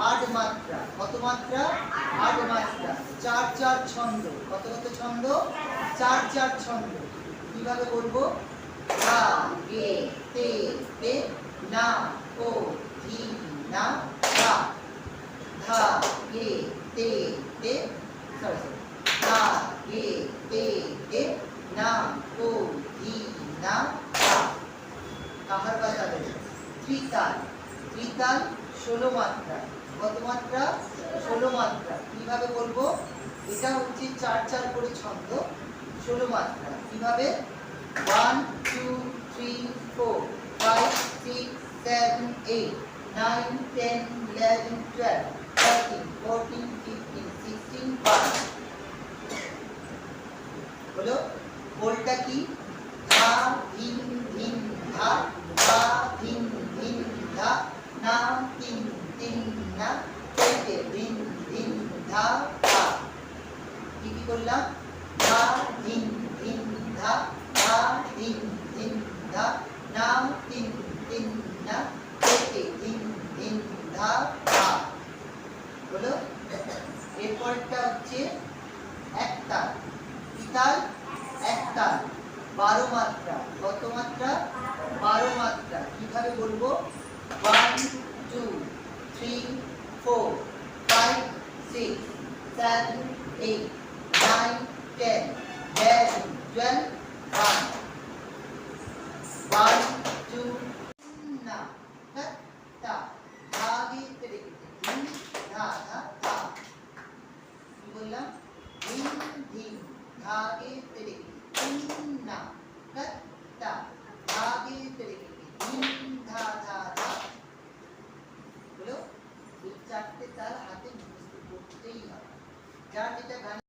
আট মাত্রা, কত মাত্রা? আট মাত্রা। চার চার ছন্দ, কত কত ছন্দ? চার চার ছন্দ। কিভাবে বলবো? ধা গে তে তে না ও ধি না ধা, ধা গে তে তে, সরি ধা গে তে তে না ও ধি না ধা। কাহার বাজাবে? ত্রিতাল। ত্রিতাল 16 মাত্রা, কত মাত্রা? 16 মাত্রা। কিভাবে বলবো? এটা হচ্ছে চার চার করে ছন্দ, 16 মাত্রা। কিভাবে? 1 2 3 4 5 6 7 8 9 10 11 12 13 14 15 16 12 হলো। বলটা কি? ধা ধিন ধিন ধা, ধা ধিন ধিন ধা না তিন তিন না তে ধিন ধিন ধা ধা। কি কি করলাম? ধা ধিন ধিন ধা, ধা ধিন ধিন ধা না তিন তিন না তে ধিন ধিন ধা ধা হলো। এরপরটা হচ্ছে একতাল। কিতাল? একতাল 12 মাত্রা, কত মাত্রা? 12 মাত্রা। কিভাবে বলবো? 1 2 3 4 5 6 7 8 9 10 11 12 1 1 2 না তা ধা গে তে রেখে ধিন ধা ধা ধা। কি বললাম? ধিন ধিন ধা গে তে রেখে ধিন না তা ধা গে তে রেখে ধিন ধা ধা ধা হলো। এই চারটে তাল হাতে মুখস্থ করতেই হবে। যার যেটা গান